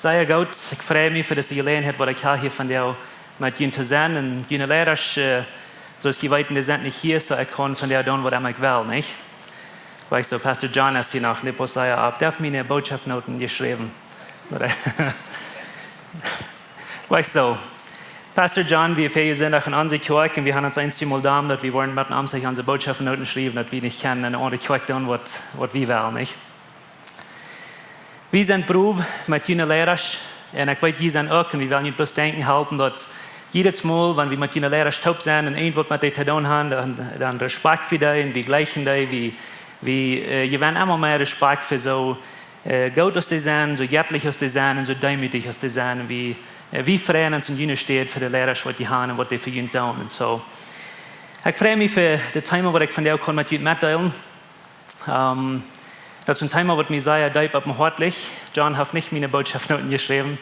sehr gut. Ich freue mich für diese Gelegenheit, was ich hier von dir mit Guenther sein. Und Guenther Lehrer, so ist die Weiten, die sind nicht hier, so ich kann von dir tun, was ich will, nicht? Weißt du, Pastor John ist hier noch, Lippos sei ab, darf mir eine Botschaftnoten geschrieben. Weißt du, Pastor John, wir sind auch in unserer Kirche und wir haben uns ein Mal da, dass wir wollen mit uns unsere Botschaftnoten schreiben, dass wir nicht kennen, und andere Kirche tun, was wir wollen, nicht? Wir sind Beruf mit Guenther Lehrer und ich weiß, die sind auch, und wir wollen nicht bloß denken, helfen, dass jedes Mal, wenn wir mit Guenther Lehrer taub sind und irgendwas mit denen zu tun haben, dann Respekt für die und wir gleichen die, je werden immer mehr Respekt für so gut als die sind, so göttlich als die sind und so demütig als die sind, wie freuen uns in Guenther steht für die Lehrer, was die haben und was die für ihn tun. Und so. Ich freue mich für das Thema, was ich von dir mit Guenther mitteilen kann. Das ist ein Thema, was mir sehr deep auf dem Herz liegt. John hat nicht meine Botschaften geschrieben.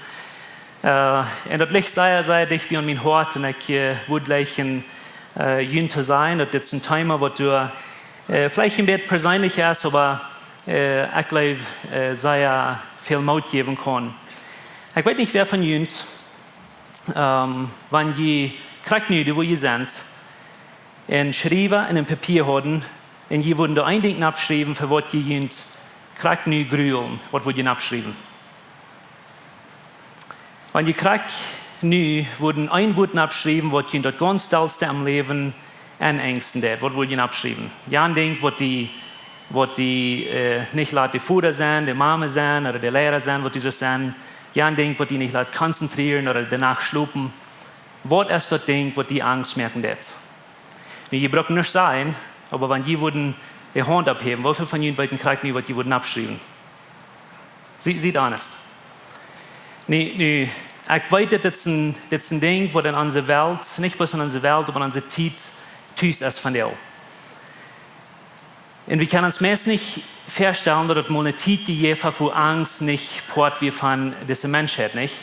Und das liegt sehr dicht bei meinem Herz und ich würde gleich in Guenther sein. Das ist ein Thema, was du vielleicht ein bisschen persönlich ist, aber ich glaube, sehr viel Mut geben kann. Ich weiß nicht, wer von uns, wenn ihr kriegt, wo ihr seid, und schreiben in ein Papier haben, und ihr würden da ein Ding abschreiben, für was ihr kriegt nicht grühlen, was würdet ihr abschreiben? Wenn ihr kriegt nicht, würden ein Wort abschreiben, was ihr das ganz dollste am Leben an Ängsten hat, was würdet ihr abschreiben? Ja, ein Ding, was die nicht die Vater sein, die Mama sein oder die Lehrer sein, was die so sein. Ja, ein Ding, was die nicht konzentrieren oder danach schlupen. Was ist das Ding, was die Angst merken wird? Die brauchen nicht sein, aber wenn die würden die Hand abheben, wie viele von ihnen wollten kriegen nicht, was die würden abschreiben? Sieht honest. Ich weiß, das ist ein Ding, was in unserer Welt, nicht bloß in unserer Welt, aber in unserer Zeit, tüß ist von dir. Und wir können uns meist nicht feststellen, dass mal eine Zeit, die einfach wo Angst nicht port wie von dieser Menschheit, nicht?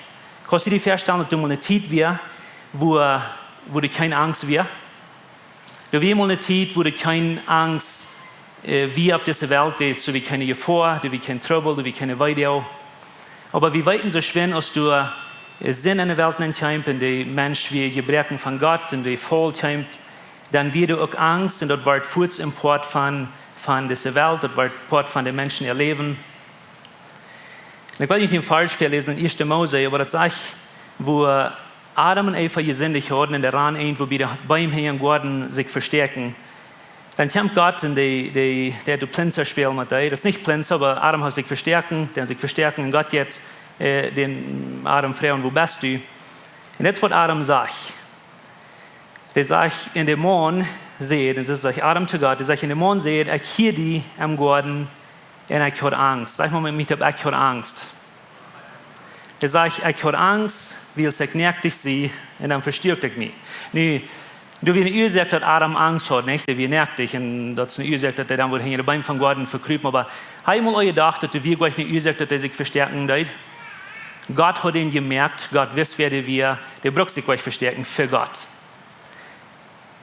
Kannst du dir feststellen, dass du mal eine Zeit wir, wo du keine Angst wir? Du wirst mal eine Zeit, wo du keine Angst wie auf dieser Welt willst, du wie keine Gefahr, du wie kein Trouble, du wie keine Weide. Aber wir weiten so schwer, als du Sinn in der Welt entscheidest und der Mensch wie Gebrechen von Gott und die voll entscheidet, dann wird du auch Angst und das wird Furz im Port von dieser Welt, das wird Port von den Menschen erleben. Ich will nicht falsch verlesen in 1. Mose, aber das sagt, wo Adam und Eva gesündigt haben und der Ran irgendwo wieder beim Herrn Gordon sich verstärken. Dann kommt Gott und der du Plinzer spielen mit dir. Das ist nicht Plinzer, aber Adam hat sich verstärken, der sich verstärken und Gott jetzt den Adam fragen, wo bist du? Und jetzt was Adam sagt. Der sagt, in dem Mond seht, und das sagt Adam zu Gott, der sagt, in dem Mond seht, ich hier die am Garten und ich habe Angst. Sag mal mit mir, ich habe Angst. Der sagt, ich habe Angst, weil ich nervt dich sie und dann verstärkt ich mich. Nee, du wie eine Ursache, dass Adam Angst hat, nicht? Der wie nervt dich und das ist eine Ursache, dass der dann wohl hinter beim vom Garten verkrüpen. Aber habe ich mal euch gedacht, dass du wie gleich eine Ursache, dass der sich verstärken wird? Gott hat ihn gemerkt, Gott wisst, wer der braucht sich gleich verstärken für Gott.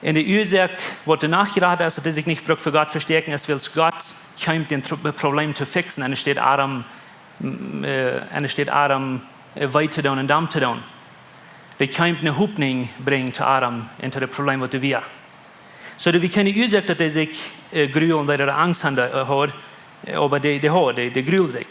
In der Ursache, was danach geraten ist, dass er sich nicht für Gott verstärken ist, weil Gott kommt, den Problem zu fixen. Und es steht Adam weiter tun und dann zu tun. Der kommt eine Hoffnung bringen zu Adam, into das Problem, was wir. So, wir keine Ursache, dass er sich grühlt oder Angst hat, aber der grühlt sich.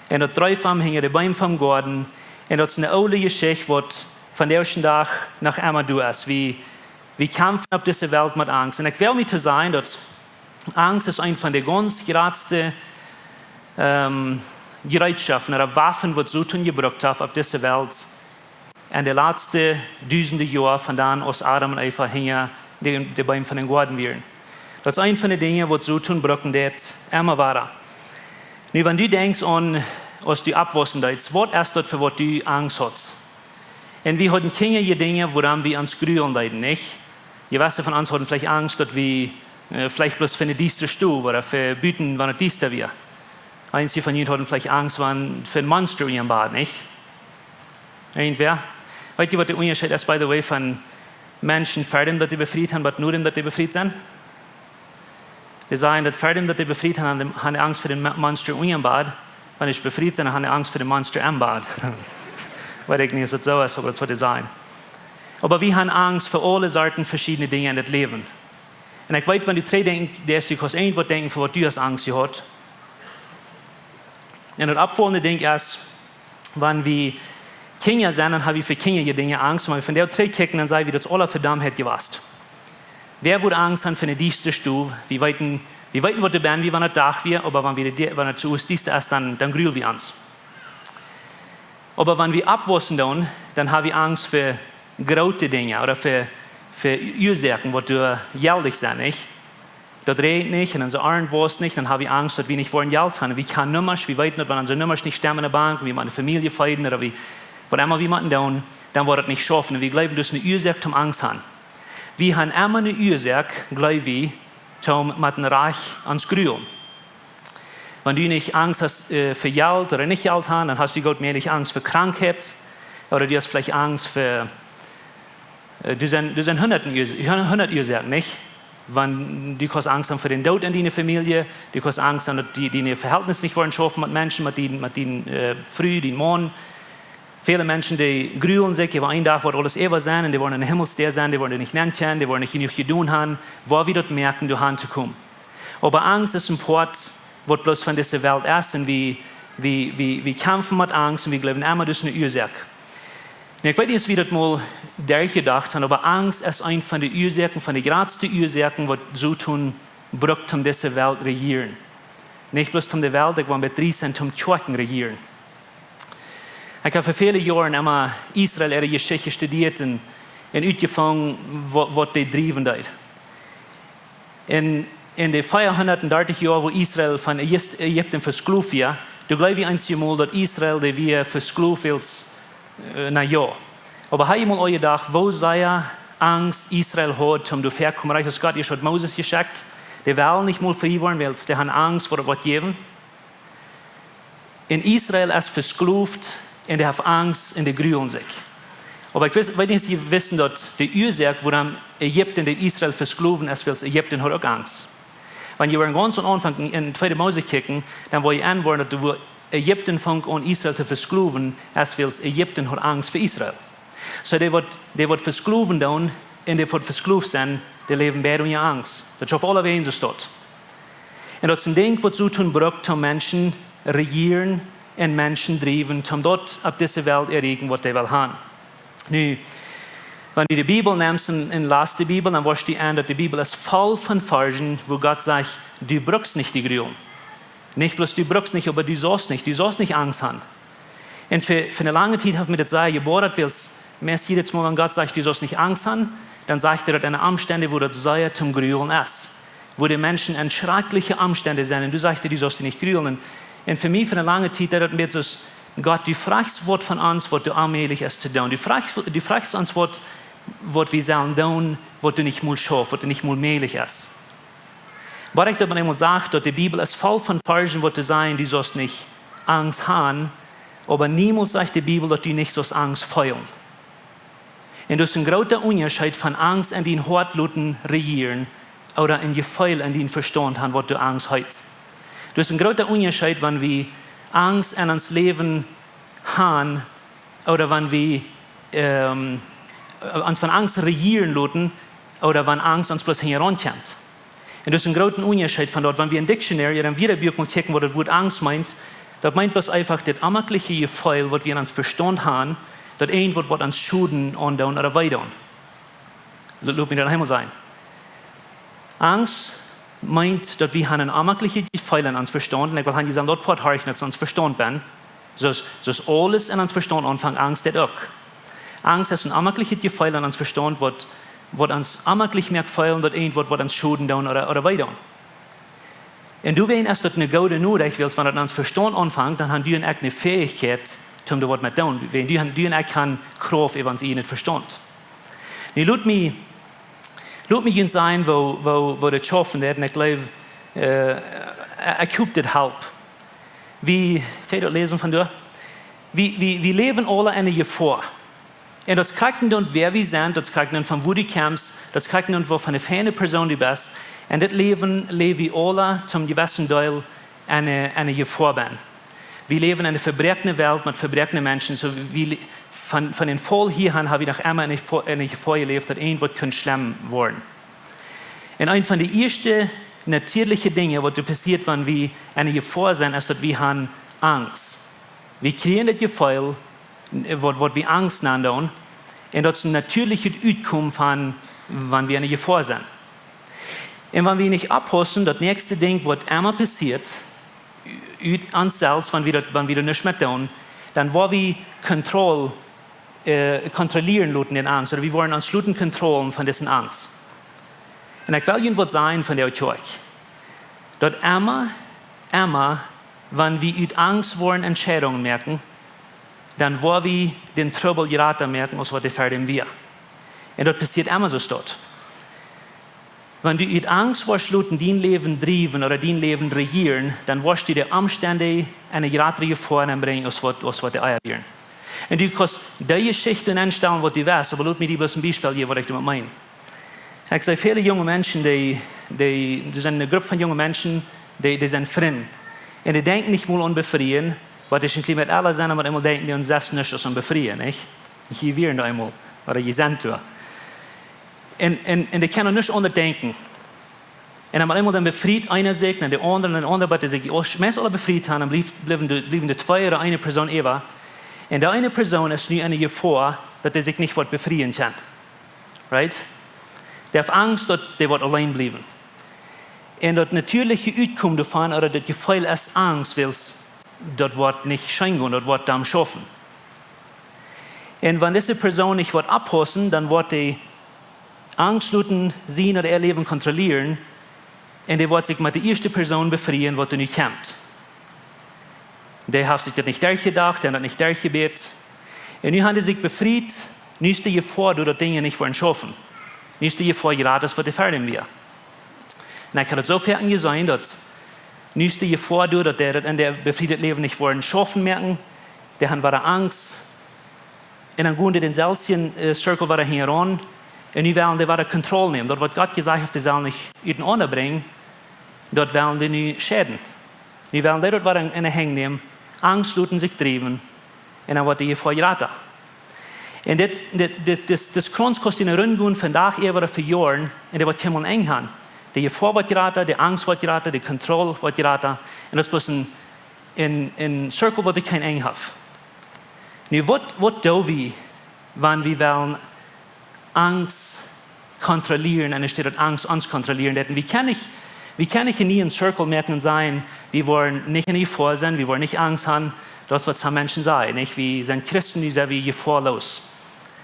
Und das drei vom hängen der Bein vom Garten. Und das ist eine alte Geschichte, was von der ersten Tag nach immer du ist. Wir kämpfen auf dieser Welt mit Angst. Und ich will mir zu sagen, dass Angst ist eine von der ganz größten Gerätschaften oder Waffen, die so tun gebraucht haben auf dieser Welt. In den letzten 1000 Jahren, von dann aus Adam und Eva hingen, die Beine von den Garten wären. Das ist eine von den Dingen, die so tun brauchen, das immer war. Nun, wenn du denkst an, was du abwaschen willst, was ist das, für was du Angst hast? Und wir hatten keine Dinge, woran wir uns grühlen leiden, nicht? Die meisten von uns hatten vielleicht Angst, dass wir vielleicht bloß für eine düstere Stube oder für Büten, wenn es düster wäre. Einige von ihnen hatten vielleicht Angst für ein Monster in ihrem Bad, nicht? Irgendwer? Weißt du, was der Unterschied ist, by the way, von Menschen, für die befreit haben, aber nur dem, dass die befreit sind? Die sagen, dass für die befreit haben, haben Angst vor dem Monster in ihrem Bad, wenn ich befreit bin, dann habe ich Angst vor dem Monster im Bad. Weil ich nicht, dass es so ist, aber das wird sein. Aber wir haben Angst vor alle Sorten verschiedene Dinge in das Leben. Und ich weiß, wenn du drei denkst, dass du kannst irgendwas denken, für was du hast Angst gehabt. Und das abfolgende Ding ist, wenn wir Kinder sind, dann haben wir für Kinder Dinge Angst. Und wenn wir von der drei kicken, dann sagen wir, das alle verdammt hat gewasst. Wer würde Angst haben für eine dieste Stube? Wir weiten, was du bist, wie wenn das Dach wir, aber wenn das zu ist, dieste ist, dann grühlen wir uns. Aber wenn wir abwaschen, dann haben wir Angst für große Dinge oder für Ursachen, die du jährlich sind, nicht? Das regnet nicht und unser Arm wäscht nicht, dann haben wir Angst, dass wir nicht wollen Geld haben. Wir können Nummers, wir weiten nicht, wenn unsere Nummers nicht stemmen in der Bank, wie meine Familie feiden oder wie, was immer wir machen, dann wird das nicht schaffen. Und wir glauben, dass eine Ursache zum Angst haben. Wir haben immer eine Ursache, glaube ich, zum mit dem Reich ans Grühen. Wenn du nicht Angst hast für Geld oder nicht Geld haben, dann hast du Gott mehr nicht Angst für Krankheit oder du hast vielleicht Angst für, du sind 100 Ursachen, nicht? Wenn du hast Angst haben für den Tod in deiner Familie, du hast Angst haben, dass die deine Verhältnisse nicht wollen schaffen mit Menschen, mit denen früh, den Morgen. Viele Menschen, die grühlen sich, aber einen Tag wird alles ewig sein und die wollen in den Himmel sein, die wollen nicht nennen, die wollen nicht genug tun haben, wo wir dort merken, du zu kommen. Aber Angst ist ein Port, was bloß von dieser Welt ist und wir kämpfen mit Angst und wir glauben immer, das ist eine Ursache. Und ich weiß nicht, wie das mal durchgedacht haben, aber Angst ist eine von den Ursachen, von den größten Ursachen, was so tun, braucht, um diese Welt zu regieren. Nicht bloß um die Welt, ich will mit 3 sind, um Schwachen regieren. Ich habe für viele Jahre immer Israel ihre Geschichte studiert und ausgefangen, was die treiben dort. In den 430 Jahren, wo Israel von Ägypten versklavt war, da glaube ich einmal, dass Israel die versklavt ist, ja. Aber habe ich mal gedacht, wo sei Angst Israel hat, um durch herkommen, Reich aus Gott, ihr hat Moses geschickt, die wollen nicht mal frei werden, weil die haben Angst vor Gott geben. In Israel ist versklavt, und die haben Angst und die grühlen sich. Aber ich weiß nicht, Sie wissen, dass die Ursache, woran Ägypten den Israel versklaven ist, weil Ägypten hat auch Angst. Wenn ihr ganz am Anfang in 2. Mose kicken, dann wollt ihr anwenden, dass Ägypten fängt an Israel zu versklaven, ist, weil Ägypten hat Angst für Israel. So die wird versklaven dann, und die wird versklavt sein, die leben beide in Angst. Das ist auf alle Wege so dort. Und das ist ein Ding, was so tun braucht, um Menschen regieren, und Menschen driven, um dort auf dieser Welt erregen, was sie will haben. Nu, wenn du die Bibel nimmst und liest die Bibel, dann wirst du an, dass die Bibel ist voll von Versen, wo Gott sagt, du brauchst nicht die Grünen. Nicht bloß du brauchst nicht, aber du sollst nicht Angst haben. Und für eine lange Zeit habe ich mir das gesagt, geboren, weil meist jedes Mal, wenn Gott sagt, du sollst nicht Angst haben, dann sagt er, dass eine Umstände, wo das sei zum Grünen ist. Wo die Menschen in schreckliche Umstände sind und du sagst, du sollst nicht grünen. Und für mich, für eine lange Zeit, hat mir so, Gott, du fragst was von uns, was du allmählich ist zu tun. Du fragst uns, was wir sollen tun, was du nicht mal schaffst, was du nicht mal möglich ist. Aber ich habe immer gesagt, dass die Bibel ist voll von Versen, was du sagen, du sollst nicht Angst haben, aber niemals sagt die Bibel, dass du nicht sollst Angst fühlen. Und das ist ein großer Unterschied von Angst in den Hartluten regieren oder in Gefühl in den Verstand haben, was du Angst hast. Das ist ein großer Unterschied, wenn wir Angst in uns Leben haben oder wenn wir uns von Angst regieren lassen oder wenn Angst uns bloß herankommt. Und das ist ein großer Unterschied von dort, wenn wir in Dictionary oder im Wiederbuch mal checken, was das Wort Angst meint, das meint bloß einfach das ammerliche Gefühl, was wir in uns Verstand haben, das irgendwas, was uns schuden und oder weiter. Das lässt mich dann einmal sein. Angst meint, dass wir ein ammerliches Gefühl in uns Verstand, und ich will sagen, dort Port habe ich nicht, uns Verstand bin, so ist alles in uns Verstand anfangen, Angst hat auch. Angst ist ein ammerliches Gefühl in uns Verstand, was uns ammerlich mehr gefallen, dass irgendwas, was uns schuden oder weiter. Und du weißt, dass das eine gute Nachricht willst, wenn das in uns Verstand anfängt, dann haben die eine Fähigkeit, um das mit tun. Die haben keine Kraft, wenn sie nicht verstand. Lass mich sein, wo das schaffen werden. Ich glaube, ich habe das halb. Kann ich das lesen von dir? Wir leben alle in der Gefahr. Und das kriegt dann, wer wir sind, das kriegt dann von wo du kommst, das kriegt dann, von einer feine Person du bist. Und das leben wir alle zum gewissen Teil eine Gefahr bin. wir leben in einer verbrecherten Welt mit verbrecherten Menschen. So von den Voll hierhin habe ich noch einmal eine vorgelebt, dass irgendwas schlimm werden. Und ein von den ersten natürlichen Dingen, was passiert, wenn wir eine Gefahr sind, ist, dass wir haben Angst. Wir kriegen das Gefühl, was wir Angst nennen, und das ist ein natürliches Outcome von, wenn wir eine Gefahr sind. Und wenn wir nicht abpassen, das nächste Ding, was immer passiert, uns selbst, wenn wir das nicht mehr tun, dann wollen wir kontrollieren lassen den Angst, oder wir wollen uns kontrollieren von diesen Angst. Und ich will Ihnen was sagen von der Zeug. Dort immer, wenn wir mit Angst wollen Entscheidungen merken, dann wollen wir den Trouble geraten merken, als was erfahren wir. Und das passiert immer so dort. Wenn du mit Angst willst, dein Leben driven oder dein Leben regieren, dann wirst du die Umstände eine größere Gefahr bringen, als was die Eier werden. Und du kannst die Geschichten anstellen, was du weißt, aber lass mich dir bloß ein Beispiel geben, was ich damit meine. Ich sage, viele junge Menschen, die sind eine Gruppe von jungen Menschen, die sind Freunde. Und die denken nicht mal an Befreien, weil ich nicht mit allen sind, aber immer denken, die uns selbst nicht an Befreien, nicht? Ich will da einmal, oder ich sind da. Und die können nicht unterdenken. Und dann einmal dann befreit einer sich, und der andere, aber die sich meist alle befreit haben, blieben die zwei oder eine Person über. Und die eine Person ist nie eine Gefahr, dass er sich nicht befreien kann. Right? Der hat Angst, dass der allein bleiben. Und das natürliche Outcome davon, oder das Gefühl ist Angst, weil das wird nicht scheinen, das wird dann schaffen. Und wenn diese Person nicht abpassen, dann wird die Angst lassen, sie oder ihr Leben kontrollieren, und der wird sich mit der ersten Person befreien, die du nicht kennst. Der hat sich das nicht durchgedacht, der hat nicht durchgebetet. Und nun haben sie sich befreit, nun ist die Gefahr, dass Dinge nicht schaffen. Nun ist die Gefahr gerade, das was erfahren wir. Und ich habe das so fertig gesagt, dass nun ist die Gefahr, dass der in der befriedeten Leben nicht schaffen merken, der hat Angst. Und dann gehen die den selben Circle heran, und nu wollen die Kontrolle nehmen. Dort wird Gott gesagt, die sollen nicht in den Ordnung bringen, dort wollen die nicht schäden. Nu wollen die dort in den Hängen nehmen, Angst lassen sich treiben, und dann wird die Gefahr geraten. Und das Kranz kostet in Rundgehen von Tag oder für Jahren, und der wird kein eng haben. Die Gefahr wird geraten, die Angst wird geraten, die Kontrolle wird geraten, und das ist ein Circle, wo du kein eng hast. Nu, was tun wir, wenn wir wollen Angst kontrollieren, anstatt Angst uns kontrollieren? Wie kann ich in einem Circle merken sein, wir wollen nicht in Gefahr sein, wir wollen nicht Angst haben, das was Menschen sagen, nicht? Wir sind Christen, die sind wie gefahrlos.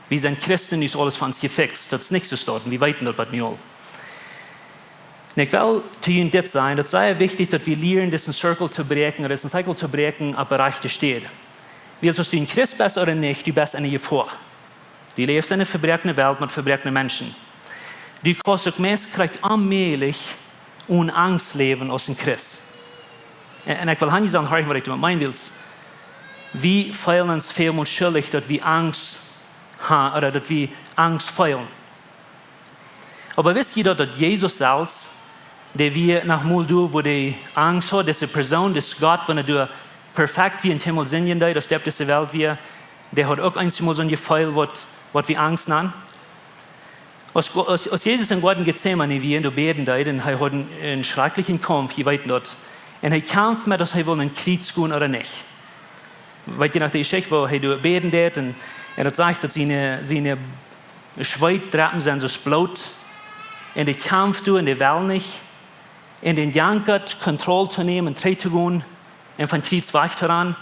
Wir sind Christen, die ist alles von uns gefixt. Das ist nicht so dort, wir weiten dort bei mir. Ich will zu Ihnen das sagen, das sei wichtig, dass wir lernen, diesen Circle zu brechen, oder diesen Cycle zu brechen, ab Bereich steht. Willst du ein Christ bist oder nicht, du bist eine Gefahr. Du lebst in einer verbrecherten Welt mit verbrecherten Menschen. Du kannst auch meist allmählich ohne Angst leben als ein Christ. Und ich will nicht sagen, was ich damit meinen will. Wir fühlen uns vielmal schuldig, dass wir Angst haben oder dass wir Angst fühlen. Aber wisst ihr, dass Jesus selbst, der wir nach mal durch, wo die Angst hat, diese Person, das Gott, wenn er perfekt wie in Himmel sind, das der diese Welt wir, der hat auch einmal so ein Gefühl, was wir Angst nennen. Als Jesus in Gott Gethsemane wie in der Beten da, und er hat einen schrecklichen Kampf, ihr weißt dort, und er kämpft mit, dass er will einen Krieg gehen oder nicht. Weil je nach der Geschichte, wo er beten hat, und er hat gesagt, dass seine Schweißtreppen sind so blut, und er kämpft und er will nicht, und er jankert, Kontrolle zu nehmen, und zu gehen, und von Krieg weg heran,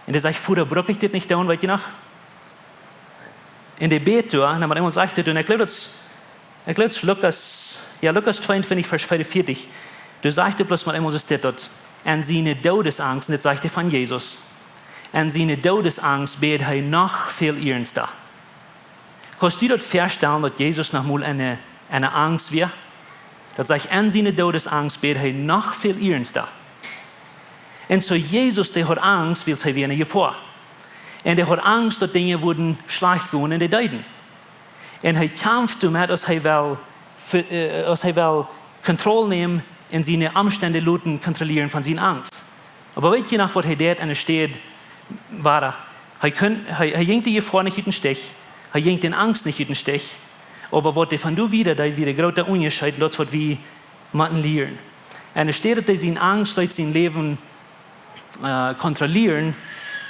und er sagt, Vater, brauche ich das nicht tun, weißt du noch? Und er betet, und dann hat er gesagt, und ich glaube, Lukas 22, Vers 44, du sagst bloß mal immer so steht dort, an seine Todesangst, und das sagt er von Jesus, an seine Todesangst bet er noch viel ernster. Kannst du dort feststellen, dass Jesus noch mal eine Angst wäre? Das sagt, an seine Todesangst bet er noch viel ernster. Und so Jesus, der hat Angst, weil er wie eine Gefahr. Und er hat Angst, dass Dinge würden schlecht gehen in den Deuten. Und er kämpft damit, dass er will Kontrolle nehmen und seine Umstände kontrollieren von seiner Angst. Aber weet je nog wat hij deed en er steht, war hij ging die Gefahr nicht in den Stich, hij ging den Angst nicht in den Stich, aber wat hij van du wieder, da wieder großer Unterschied, das wat wir müssen lernen. Und er steht, dass sie Angst, dass sie Leben kontrollieren,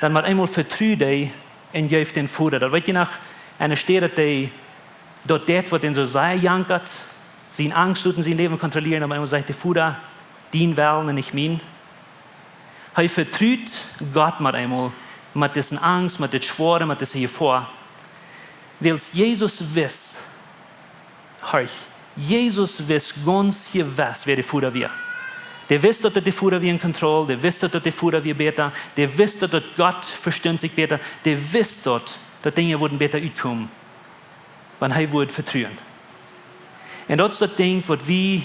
dann mal einmal vertrauen und geeft den Futter. Dat weet je nog, en er steht, dass das, was den so sehr jankert, sie Angst tut und sein Leben kontrollieren, aber einmal sagt der Futter, dien Wellen und nicht mein. Er vertraut Gott mal einmal, mit diesen Angst, mit den Schworen, mit diesen Gefahr. Weil Jesus weiß, Jesus weiß ganz gewiss, wer der Futter wird. Der weiß, dass der Futter wie in Kontrolle, der weiß, dass der Futter wie besser, der weiß, dass Gott versteht sich besser, der weiß, dass Dinge würden besser auskommen, wenn er würde vertrauen. Und das ist das Ding, was wir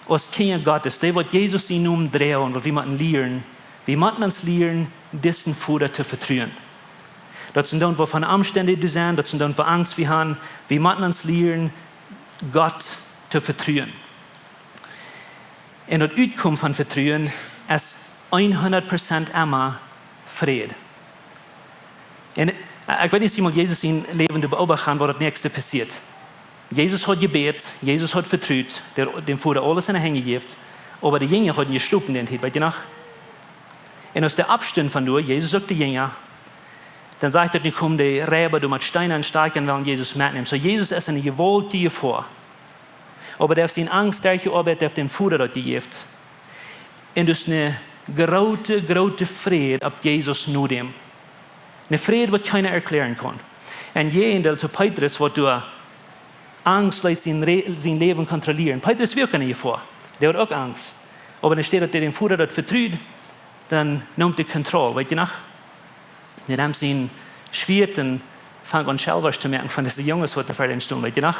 als Kinder Gottes, das, was Jesus in uns dreht und was wir müssen lernen, wir müssen uns lernen, diesen Futter zu vertrauen. Das sind dann, wovon Umstände du sind, das sind dann, wo Angst wir haben, wir müssen uns lernen, Gott zu vertrauen. Und das Auskommen von Vertrauen ist 100% immer Fräd. Und ich weiß nicht, wie mal Jesus in Leben beobachten, was das nächste passiert. Jesus hat gebetet, Jesus hat vertraut, dem Vater alles in die Hände gegeben, aber die Jünger haben geschlafen den Tag, weißt du noch? Und aus der Abstand von dir, Jesus sagt den Jünger, dann sagt er, nicht kommen die Räber, du mit Steinen steigen, wollen Jesus mitnehmen. So Jesus ist eine gewollte Gefahr. Aber der hat Angst, der Arbeit, der den Vater dort gegeben. Und das ist eine große Friede, ab Jesus nur dem. Eine Friede, die keiner erklären kann. Und jeder, zu Petrus, wo du Angst lässt sein Leben kontrollieren. Petrus will keine Gefahr. Der hat auch Angst. Aber dann steht, dass der den Vater dort vertraut, dann nimmt er Kontrolle. Weißt du noch? Dann haben sie ihn schwert und fangen an, selber zu merken, von diesen Jungs, die vor den Stunden, weißt du noch?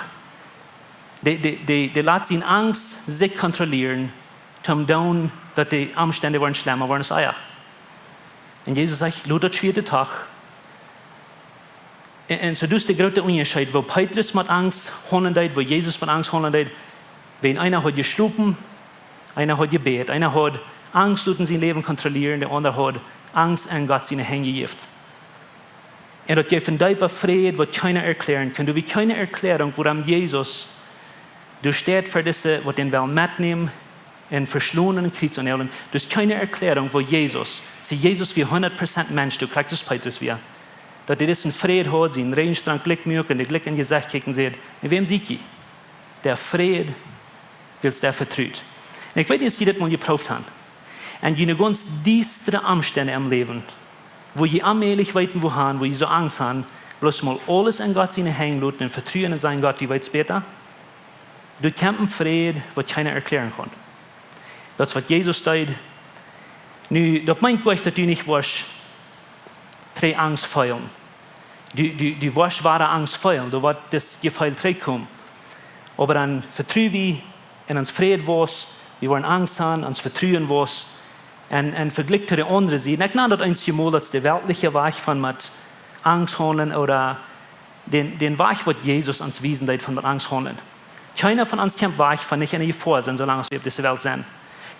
Die lassen ihn Angst sich kontrollieren, um dann, dass die Umstände waren schlimmer, waren es Eier. Und Jesus sagt, lass das schwere Tag. Und so das ist der große Unterschied, wo Petrus mit Angst handeln, wo Jesus mit Angst handeln. Wenn einer hat geschlafen, einer hat gebetet, einer hat Angst und sein Leben kontrollieren, der andere hat Angst an Gott seine Hände gegeben. Und das gibt einen tiefen Frieden, was keiner erklären kann. Du wie keine Erklärung, warum Jesus, du steht für diese, was den will mitnehmen, in verschlungenen Kriegsunternehmen. Du hast keine Erklärung, wo Jesus wie 100% Mensch, du kriegst das Petrus wie. Dass er diesen Frieden hat, seinen Regenstrang Glück mögen, der Glück in Gesicht kicken sieht. In wem sieht er? Der Frieden, weil es der vertraut. Und ich weiß nicht, wie das mal geprüft haben. Und eine ganz düstere Umstände im Leben, wo je allmählich weiten wo haben, wo je so Angst haben, bloß mal alles an Gott seine hängen lassen und vertrauen in seinen Gott, die weit später. Du kämpfen Frieden, was keiner erklären kann. Das ist, was Jesus tut. Nu, das meint euch, dass du nicht warst, drei Angst feilen. Du warst wahre Angst feilen, du warst das Gefühl kommen. Aber dann vertrauen wir in uns Frieden was, wir wollen Angst haben, uns vertrauen was. Und verglichen zu der anderen Seite, nicht nur das einzige Mal, dass der weltliche Weg von mit Angst handeln oder den Weg, was Jesus uns wiesen hat, von mit Angst handeln. Keiner von uns kann Weg von nicht eine Gefahr sein, solange wir auf dieser Welt sind.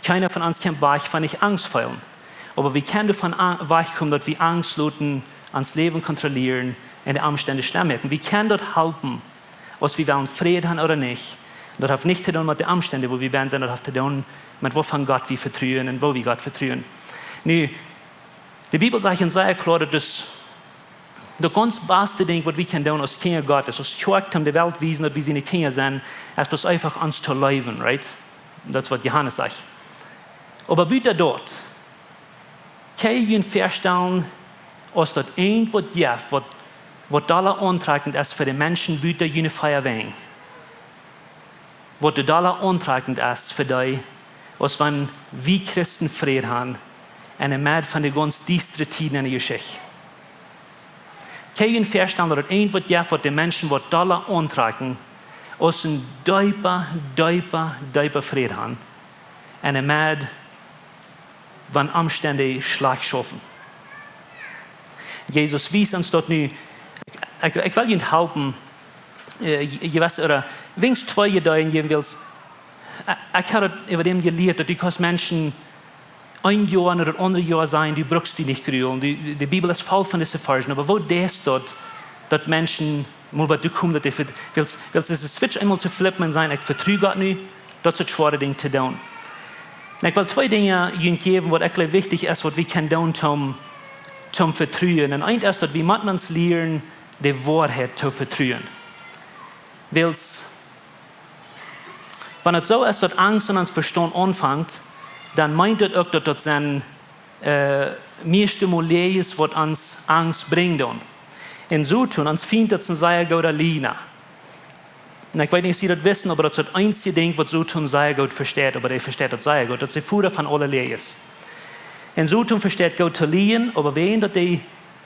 Keiner von uns kann Weg von nicht Angst feilen. Aber wie können wir von Weg kommen, dass wir Angst lassen, ans Leben kontrollieren und die Umstände schlimm machen? Wie können wir dort helfen, ob wir wollen Frieden haben oder nicht? Das hat nicht zu tun mit den Umständen, wo wir sind, sondern das hat zu tun mit wovon Gott wir vertrauen und wo wir Gott vertrauen. Nu, die Bibel sagt uns sehr klar, dass das ganz beste Ding, was wir tun als Kinder Gottes, als stark um die Welt wiesen, dass wir seine Kinder sind, ist bloß einfach uns zu leben, right? Das ist, was Johannes sagt. Aber bitte dort, kann ich Ihnen feststellen, dass das irgendwas gibt, was dollar antragend ist für die Menschen, bitte jene Feuerwehr. Was dollar antragend ist für die, als wenn wir Christen Frieden haben, eine Mehr von den ganz düsteren Tiden in der Geschichte. Kann ich Ihnen feststellen, dass das irgendwas gibt, was die Menschen, die dollar antragen, als ein tiefer Frieden haben, eine Mehr, wenn Umstände Schlag schaffen. Jesus wies uns dort nu, ich will Ihnen helfen, je weiß, oder wenigstens 2 Jahre geben willst, ich habe über dem gelehrt, dass du Menschen ein Jahr oder das andere Jahr sein, du brauchst die nicht grühlen. Die Bibel ist voll von diesen Versen. Aber wo das dort, dass Menschen, mal bei dir kommen, dass die willst diesen Switch einmal zu flippen und sagen, ich vertraue Gott nicht, das ist ein schweres Ding zu tun. Und ich will 2 Dinge geben, was echt wichtig ist, was wir können tun, zum Vertrauen. Und eins ist, dass wir manchmal lernen, die Wahrheit zu vertrauen. Weil wenn es so ist, dass Angst in uns Verstand anfängt, dann meint das auch, dass das sein meiste Mal ist, was uns Angst bringt. Und so tun, uns findet das ein sehr guter Lina. Und ich weiß nicht, ob Sie das wissen, aber das ist das einzige Ding, was so tun sehr gut versteht, aber der versteht das sehr gut, dass der Futter von allen Lehren ist. Und so tun versteht Gott zu lehren, aber wenn die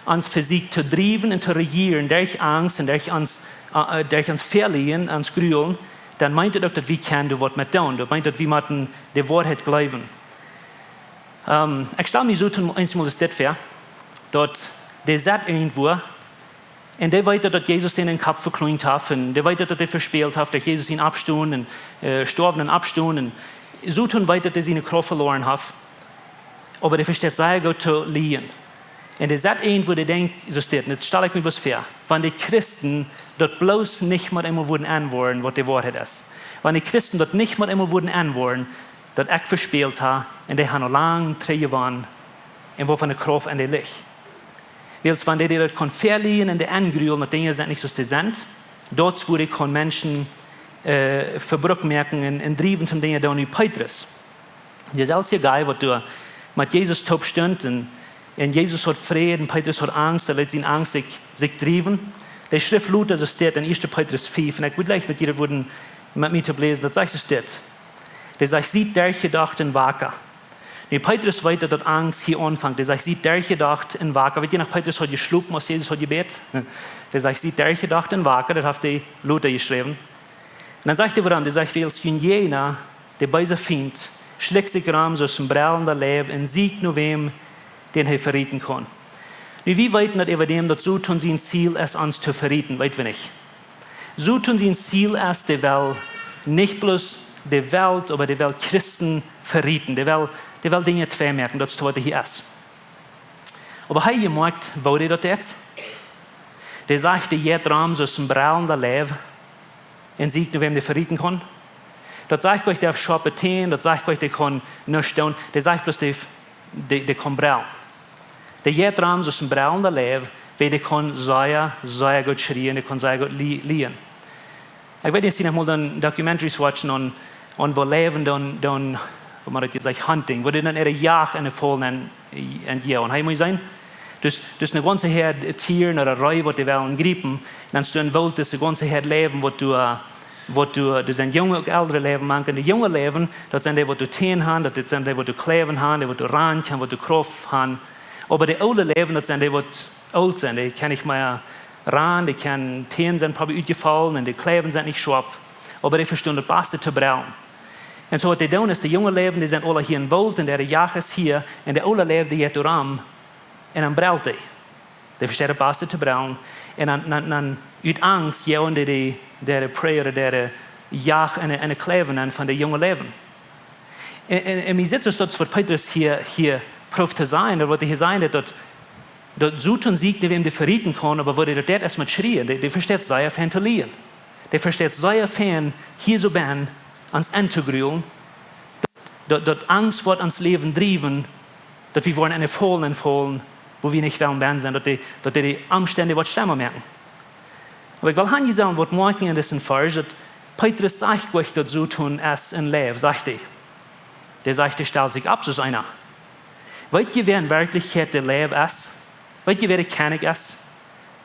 uns versucht zu treiben und zu regieren, durch Angst und durch uns verlieren, uns grühlen, dann meint er auch, dass wir können was mit tun. Das meint, dass wir müssen die Wahrheit glauben. Ich stelle mir so einmal das vor, dass der sagt irgendwo, und der weiß, dass Jesus den Kopf verkleint hat, und der weiß, dass er verspielt hat, dass Jesus ihn abstuhlt und gestorben und abstuhlt. Und so tun weiß, dass er seine Kraft verloren hat. Aber der versteht sehr gut zu lehren. Und der sagt irgendwo, der denkt, so steht, jetzt stelle ich mir was vor, wenn die Christen dort bloß nicht mal immer würden anwollen, was die Wahrheit ist. Wenn die Christen dort nicht mal immer würden anwollen, dass ich verspielt habe, und die haben noch lange Tränen, und wo von der Kraft an der Licht. Weil wenn die dort verlieren und die angrühlen, die Dinge sind nicht so die sind, dort würde ich Menschen Verbruch merken und treiben zum Dinge da nicht Petrus. Das ist alles egal, was du mit Jesus top stund und Jesus hat Fräd und Petrus hat Angst, er lässt ihn Angst sich treiben. Der Schrift Luther, so steht in 1. Petrus 5, und ich würde gleich mit jeder würden mit mir zu lesen, das sagt so steht. Der sagt, sieht der gedacht in Wacker. Nee, Petrus weiter dort Angst hier anfängt. Der sagt, sieht der gedacht in Wacker. Wird je nach Petrus hat geschluckt, was Jesus hat gebet. Der sagt, sieht der gedacht in Wacker, das hat der Luther geschrieben. Und dann sagt er woran, der sagt, weil es jener, der bei sich findet, schlägt sich ram so zum brellender Leben und sieht nur wem, den er verrieten kann. Nu, wie weit nicht über dem, dass so tun sie ein Ziel ist, uns zu verrieten, weit wir nicht. So tun sie ein Ziel ist, der will nicht bloß die Welt, aber die will Christen verrieten. Die will Dinge vermerken, das ist, was hier ist. Aber hier gemerkt, wo der das jetzt? Der sagt, der geht ram so zum brellender Leben und sieht nur wem der verrieten kann. Das sagt euch, der scharpe Teen, das sagt euch, der kann nichts tun. Der sagt bloß, der kann brellen. Der geht ram so zum brellender Leben, weil der kann sehr gut schreien, der kann sehr gut liehen. Ich weiß nicht, Sie noch mal dann Documentaries watchen und wo Leben dann wo man das sagt, Hunting, wo die dann ihre Jagd in der Vollen entjagen. Und hier muss sein, das ist eine ganze Herde Tieren oder Räuber, die wollen grippen. Dann ist du ein Wald, das ist eine ganze Herde Leben, das sind junge und ältere Leben machen. Die junge Leben, das sind die, die du Teen haben, das sind die, die du Kleven haben, die du Rand haben, die du Kraft haben. Aber die alte Leben, das sind die, die alt sind. Die kann nicht mehr ran, die kann Teen sind probably ausgefallen und die Kleven sind nicht scharf. Aber die verstehen das Beste zu brauen. Und so was die tun ist, die junge Leben, die sind alle hier in Wald und der Jagd ist hier und die alte Leben, die geht ran und dann braut die. Die verstehen das Beste zu brauen. Und dann uit Angst jagen die der Prey oder der Jagd und Kleven an von der jungen Leben. Und mir sitzt es dort, was Petrus hier proft zu sein, oder was hier sein, dass so tun siegt, wem die verrieten kann, aber wo die dort erstmal schrien, die versteht sehr fan zu liehen. Die versteht sehr fan, hier so ben, ans Entegrühlen, dass Angst wird ans Leben drieben, dass wir wollen eine Fallen, wo wir nicht wollen ben sind, dass die Umstände was stemmen merken. Aber ich will hier sagen, was morgen in diesem Vers, dass Petrus sagt euch, dass so tun es in Leben, sagt er. Der sagt, der stellt sich ab, so einer. Weißt ihr, wer in Wirklichkeit der Leben ist? Weißt ihr, wer der König ist?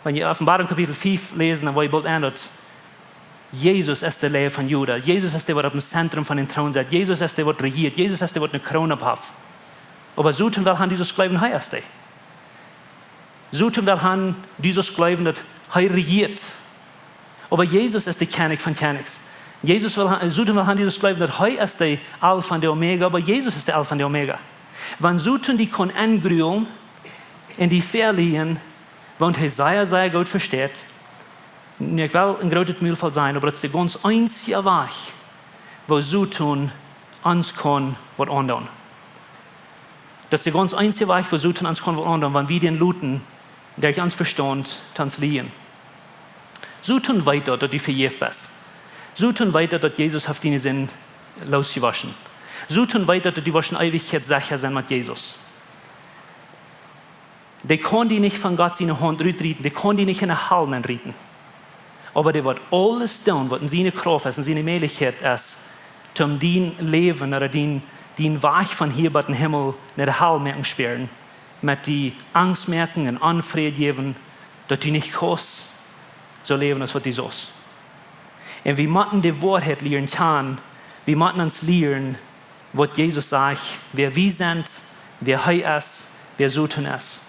Wenn ihr Offenbarung Kapitel 5 lesen, dann wollt ihr an, dass Jesus ist der Leben von Juda. Jesus ist der, der auf dem Zentrum von den Thron sitzt. Jesus ist der, der regiert. Jesus ist der, der eine Krone hat. Aber so tun wir dieses Glauben, er ist der. So tun wir dieses Glauben, dass er regiert. Aber Jesus ist der König von Königs. Jesus will, so tun wir dieses Glauben, dass er ist der Alpha und der Omega, aber Jesus ist der Alpha und der Omega. Wenn so tun die können angrühen und die verlieren, wenn er sehr gut versteht, ich will ein großes Mühlfall sein, aber das ist der ganz einzige Weg, wo so tun uns kann was andern. Das ist der ganz einzige Weg, wo Suten uns konfrontieren, wenn wir den Luten, der ich uns verstand, uns liehen. Suten weiter, dass du verjeft bist. Suten weiter, dass Jesus auf deine Sinn losgewaschen. Suten weiter, dass die waschen Ewigkeit sicher sind mit Jesus. Die kann die nicht von Gott seine Hand retten, die kann die nicht in der Halle retten. Aber die wird alles tun, was in seine Kraft ist, in seine Möglichkeit ist, um dein Leben oder dein Weg von hier bei dem Himmel nach der Halle merken sperren, mit die Angst merken und Anfried geben, dass du nicht kannst, so leben, als was du sollst. Und wir müssen die Wahrheit lernen kann, wir müssen uns lernen, was Jesus sagt, wer wir sind, wer er ist, wer Suten ist.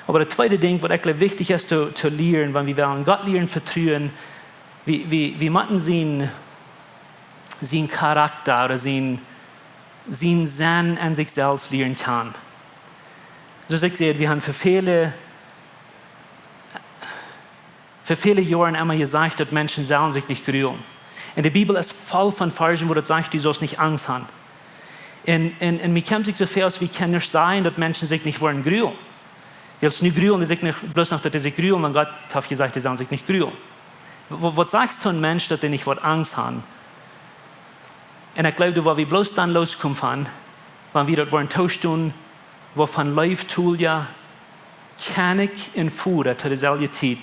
Aber das zweite Ding, was eigentlich wichtig ist zu lernen, wenn wir wollen Gott lernen, vertrauen, wir müssen sein Charakter oder sein Sinn an sich selbst lernen kann. So ich sehe, wir haben für viele Jahre immer gesagt, dass Menschen sollen sich nicht grüßen. Und die Bibel ist voll von Versen, wo das sagt, du sollst nicht Angst haben. Und mir kommt sich so viel aus, wie kann nicht sein, dass Menschen sich nicht wollen grüßen. Die sollen nicht grüßen, die sich nicht bloß noch, dass sie sich grüßen, wenn Gott hat gesagt, die sollen sich nicht grüßen. Was sagst du einem Menschen, dass die nicht Angst haben? Und ich glaube, wo wir bloß dann loskommen, wenn wir dort wollen tauschen, wo von Life tun ja, kann ich in Fuhre zu derselben Zeit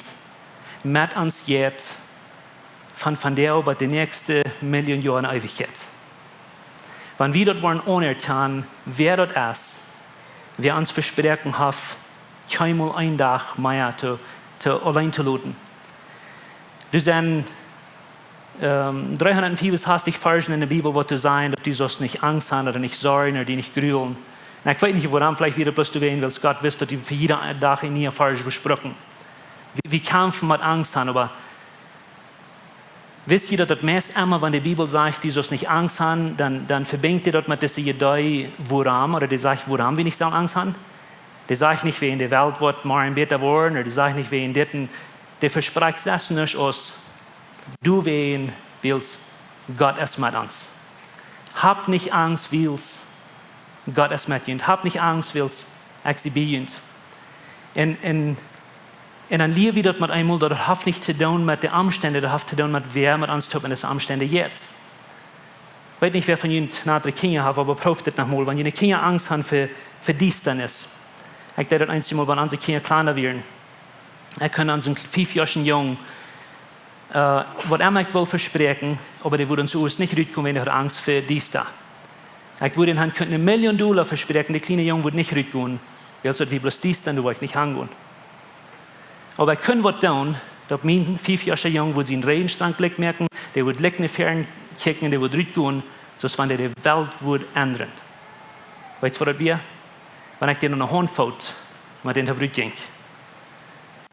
mit uns jetzt von der über die nächsten Millionen Jahre Ewigkeit. Wenn wir dort wollen unerkennen, wer dort ist, wer uns versprechen hat, keinmal ein Tag mehr zu allein zu luten. Du sind 365 Versen in der Bibel, wo du sagen, dass du sollst nicht Angst haben oder nicht sorgen oder die nicht grübeln. Und ich weiß nicht, woran vielleicht wieder bloß du gehen willst. Gott wisst, dass du für jeden Tag in nie Vers versprochen. Wir kämpfen mit Angst haben, aber wisst ihr, dass das meist immer, wenn die Bibel sagt, du sollst nicht Angst haben, dann verbindet ihr dort mit dieser Idee, woran, oder die sagt, woran wir nicht Angst haben. Die sagt nicht, wie in der Welt wird morgen besser worden, oder die sagt nicht, wie in denen, die verspricht es nicht aus, du wen willst, Gott ist mit uns. Hab nicht Angst, willst, Gott ist mit uns. Hab nicht Angst, willst, ich bei uns. Und dann leben wir dort mit einmal, das hat nicht zu tun mit den Umständen, das hat zu tun mit wer mit uns tut in den Umständen jetzt. Ich weiß nicht, wer von Ihnen nahe Kinder hat, aber prüft das nochmal. Wenn Ihnen Kinder Angst haben für Distanz, ich denke, das einzige Mal, wenn unsere Kinder kleiner werden, können unseren 5-jährigen Jungen, was ich will versprechen, aber der würde uns aus nicht rauskommen, wenn er hat Angst für dies da. Ich würde ihnen $1 Million versprechen, der kleine Junge würde nicht rausgehen, weil es wie bloß dies dann, du wollt nicht hingehen. Aber ich kann was tun, dass mein 5-jähriger Junge würde seinen Regenstand merken, der würde in die Ferne kicken, der würde rausgehen, sonst wenn der die Welt würde ändern. Weißt du, was das wäre? Wenn ich den an der Hand fällt, mit den Brüt ging.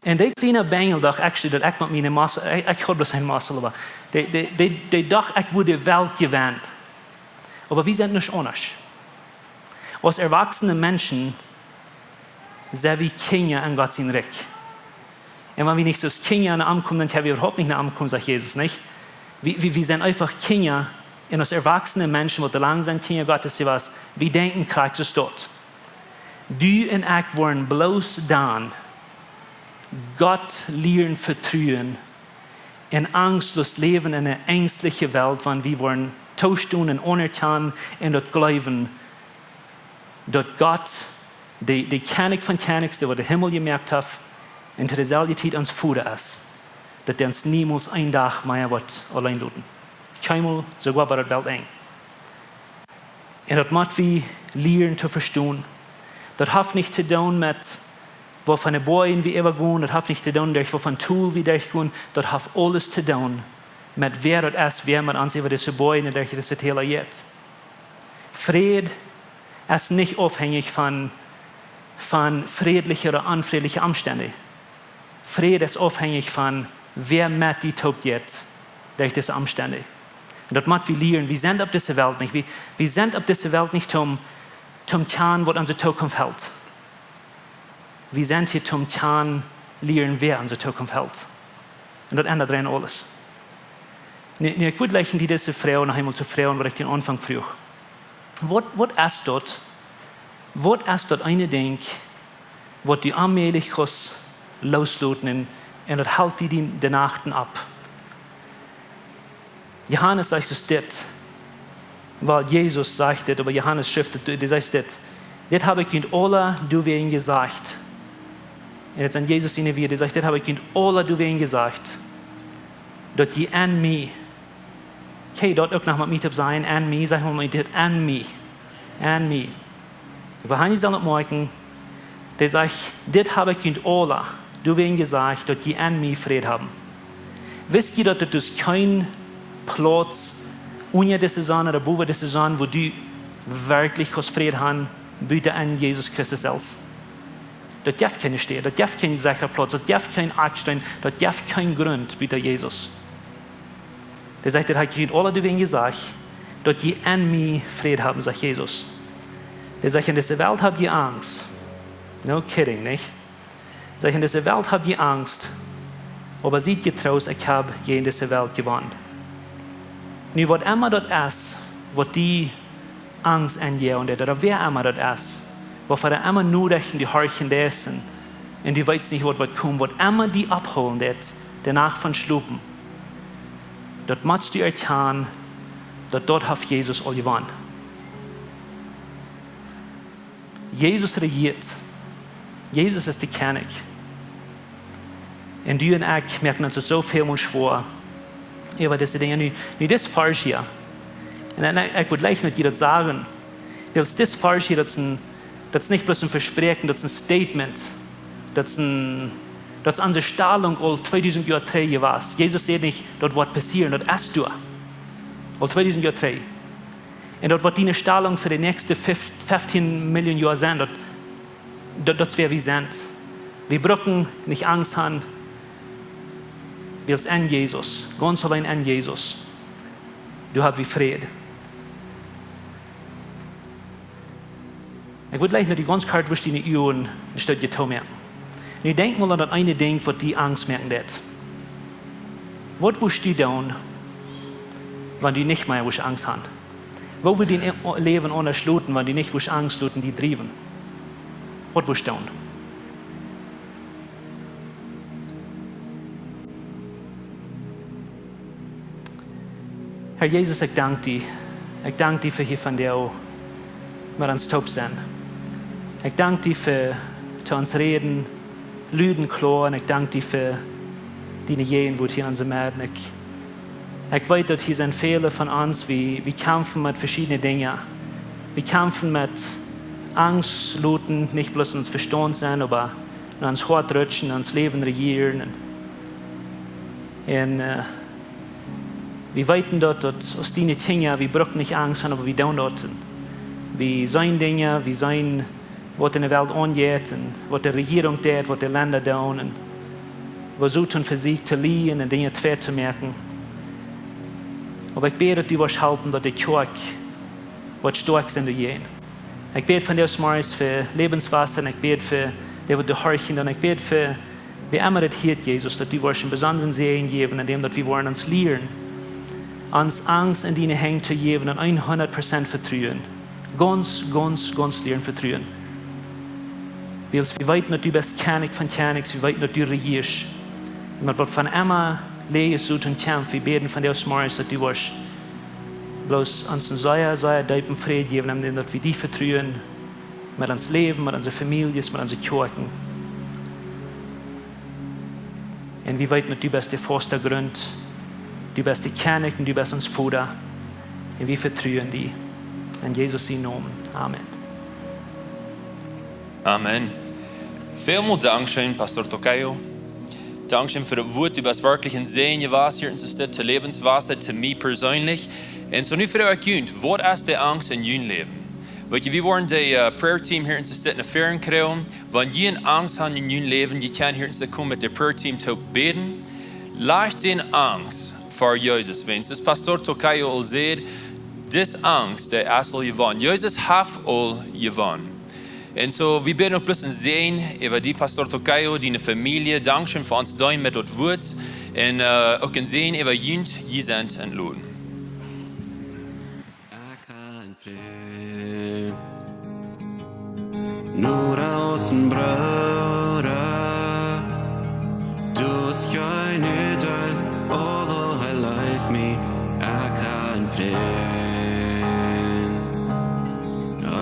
Und die kleine Bengel dachte, actually, dass ich mit meiner Masse, ich habe bloß eine Masse, aber die dachte, ich würde die Welt gewinnen. Aber wir sind nicht anders. Als erwachsene Menschen sind wir Kinder an Gott sein Reich. Und wenn wir nicht so als Kinder ankommen, dann haben wir überhaupt nicht ankommen, sagt Jesus nicht. Wir sind einfach Kinder, und als erwachsene Menschen, die lang sind, Kinder Gottes, wir denken, Christus ist dort. Du und ich wollen bloß dann Gott lernen vertrauen in angstlos leben in einer ängstlichen Welt, wenn wir wollen tauschen und unerkennen und dort glauben, dass Gott, die König von Königs, der den Himmel gemerkt hat, in der selben Zeit uns Führer ist, dass er uns niemals ein Tag mehr wird allein lassen. Keinmal, sogar bei der Welt eng. Und das müssen wir lernen zu verstehen. Das hat nicht zu tun mit, wovon die Bäume wie immer gehen, das hat nicht zu tun, durch wovon Tool wie durchgehen, das hat alles zu tun mit wer das ist, wer man ansieht, diese Bäume, durch das Thema jetzt. Fräd ist nicht abhängig von friedlichen oder unfriedlichen Umständen. Fräd ist abhängig von wer mit die Tod jetzt durch diese Umstände. Und das muss wir lernen. Wir sind auf dieser Welt nicht. Wir sind auf dieser Welt nicht zum Kern, was unsere Zukunft hält. Wir sind hier zum Kern lernen, wer unsere Zukunft hält. Und das ändert rein alles. Ich würde gleich diese Frau noch einmal zu fragen, was ich den Anfang früh. Was ist dort, was ist dort eine Ding, was die allmählich losluten und das hält die Nachten ab. Johannes sagt es das, weil Jesus sagt das, aber Johannes schrift das, der sagt das habe ich in alle du ihnen gesagt. Und jetzt an Jesus ihnen wieder, der sagt, das habe ich in alle du ihnen gesagt, dass die an mich, okay, dort auch noch mit mir sein, an mich, sag mal, das an mich. Wir haben es morgen, der sagt, das habe ich in alle du ihnen gesagt, dass die an mich Fräd haben. Wisst ihr, dass das kein Platz unter der Saison oder über der Saison, wo du wirklich Fräd haben, bitte an Jesus Christus selbst. Das darf keine stehen, das darf kein sicherer Platz, das darf kein Aktstein, das darf kein Grund, bitte Jesus. Der sagt, das hat alle die Dinge gesagt, dass die an mir Frieden haben, sagt Jesus. Der sagt, in dieser Welt habt ihr Angst. No kidding, nicht? Der sagt, in dieser Welt habt ihr Angst, aber seid getrost, ich habe je in dieser Welt gewonnen. Nu, was immer das ist, was die Angst an je und oder wer immer das ist, wofür er immer nur rechten die Horchen dessen und die weiß nicht, was kommt, was immer die abholen, danach von schlupen. Das musst du erkennen, dass dort hat Jesus all gewonnen. Jesus regiert. Jesus ist der König. Und du und ich merken uns so viel mal schwer. Aber diese Dinge, nicht das falsch hier. Und ich würde gleich noch dir das sagen. Weil das falsch hier, das ist nicht bloß ein Versprechen, das ist ein Statement. Das ist unsere Stellung all 2000 Jahre drei war. Jesus sagt nicht, das wird passieren, das ist du. All 2000 Jahre drei. Und das wird deine Stellung für die nächsten 15 Millionen Jahre sein. Das wäre wie sind. Wir brauchen nicht Angst haben, weil es an Jesus, ganz allein an Jesus. Du hast wie Fräd. Ich würde gleich noch die ganz kalt durch deine Ohren ein Stück getan merken. Und ich denke mal an das eine Ding, was die Angst merken wird. Was willst du tun, wenn du nicht mehr Angst hast? Wo will dein Leben unterschluten, wenn du nicht Angst luten, die trieben? Was willst du tun? Herr Jesus, ich danke dir. Ich danke dir für hier von dir, wir uns taub sind. Ich danke dir für uns reden, Lüden klar, und ich danke dir für deine Jehen, wo hier an uns merken. Ich weiß, dass hier sind viele von uns, wir kämpfen mit verschiedenen Dingen. Wir kämpfen mit Angst, Luten, nicht bloß uns Verstand sein, aber uns Hort rutschen, uns Leben regieren. Und wir wissen dort, dass aus diesen Dingen, wir brauchen nicht Angst haben, aber wir tun dort. Wir sehen Dinge, wir sehen, was in der Welt angeht, und was die Regierung tut, was die Länder tun, und versuchen für sich zu lieben und Dinge fair zu merken. Aber ich bete, dass du wirst helfen, dass die Kirche wird stark sein durch jeden. Ich bete von dir, Smars, für Lebenswasser, und ich bete für die, die horchen, und ich bete für, wie immer das hier, Jesus, dass du wirst einen besonderen Segen geben, indem dass wir wollen uns lernen, uns Angst in deine Hände zu geben und 100% vertrauen. Ganz lernen vertrauen. Weil wir wissen, dass du bist König von Königs, wir wissen, dass du regierst. Und man wird von immer lesen und kämpfen, wir beten von dir, Smars, dass du wirst bloß uns einen sehr tiefen Frieden geben, indem dass wir dich vertrauen, mit uns Leben, mit unseren Familien, mit unseren Kirchen. Und wir wissen, dass du bist der erste Grund, du bist der König und du bist uns Vater. Und wir vertrauen dir. In Jesus' Namen. Amen. Amen. Vielmal Dankeschön, Pastor Tocayo. Dankeschön für das Wort. Du bist wirklich ein Segen gewesen hier in der Stadt, Lebenswasser, zu mir persönlich. Und so nu für euch Kind, was ist die Angst in deinem Leben? Weil wir wollen das Prayer-Team hier in der Stadt nach vorne kriegen. Wenn ihr Angst habt in eurem Leben, ihr könnt hier in der Stadt kommen mit dem Prayer-Team zu beten. Lasst den Angst vor Jesus. Wenn es das Pastor Tocayo all sieht, das Angst, der ist all gewonnen. Jesus hat all gewonnen. Und so, wir werden noch bloß sehen über die Pastor Tocayo, deine Familie. Dankeschön für uns da mit das Wort. Und auch sehen über Jünd, die sind entlohnt. Några åsen brødre, du skal nøden over life me, jeg kan fred,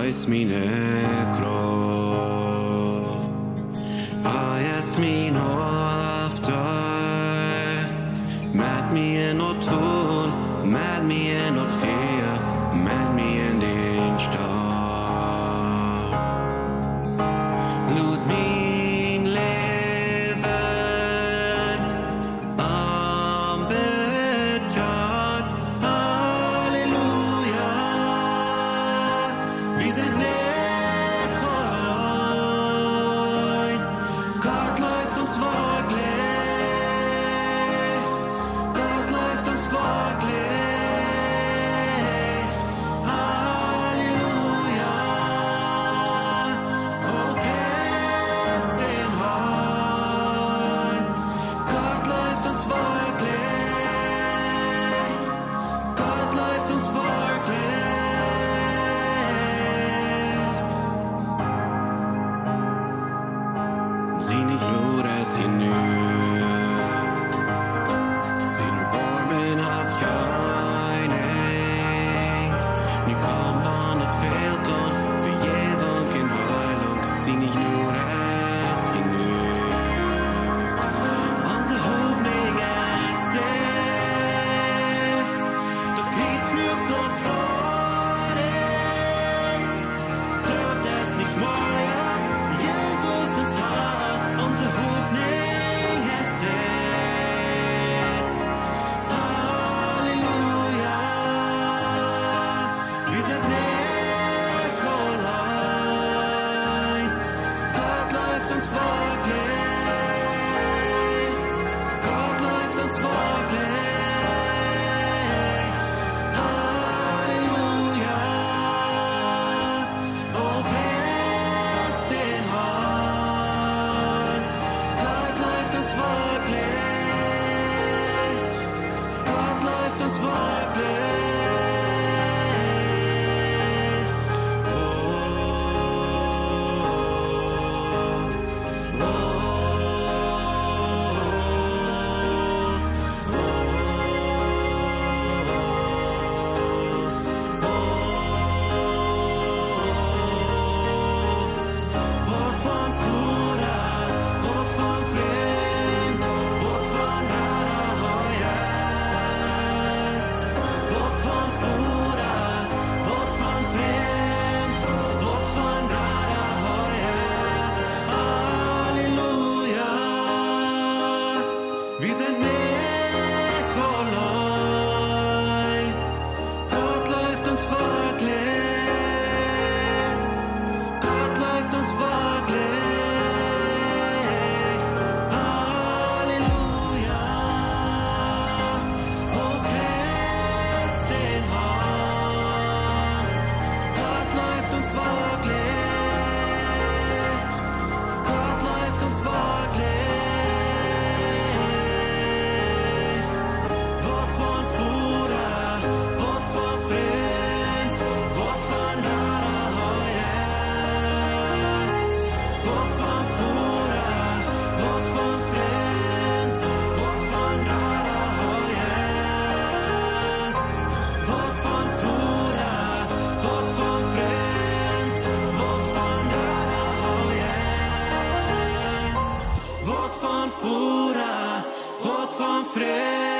eis mine krov, eis min hofte, mad me in not tool, mad me in not fear, mad me in den Stab. Lud min leven anbetalt, Halleluja. Wir sind nicht allein, Gott läuft uns wirklich, Gott läuft uns wirklich, Halleluja. Oh, preist den Herrn, Gott läuft uns wirklich, Gott läuft uns wirklich. Sieh nicht nur das genügt, sieh nur barmhärtigt einig. Nu kom van het veld om vergeving en heilung. Sieh nicht nur das genügt, unsere Hoffnung ist echt. Dort geht's mir dort vor dir, dort ist nicht mehr. Jesus ist hart, unsere Hoffnung ist echt. Halleluja, wir sind nicht allein, Gott läuft uns wirklich, Gott läuft uns wirklich, Halleluja. Oh, preist den Herrn, Gott läuft uns wirklich, Gott läuft uns wirklich. Wort von Bruder, Wort von Freund, Wort von Rara Heuers. Wort von Bruder, Wort von Freund, Wort von Rara Heuers. Halleluja, wir sind nicht allein, Gott läuft uns wirklich, Gott läuft uns wirklich, Halleluja. Oh, preist den Herrn, Gott läuft uns wirklich, Gott läuft uns wirklich. Wort von Bruder, Wort von Freund, Wort von Rara Heuers. Wort von Bruder, Wort von Freund, Wort von Rara Heuers. Wort von Bruder, Wort von Freund, Wort von Rara Heuers. Wort von Bruder, Wort von Freund.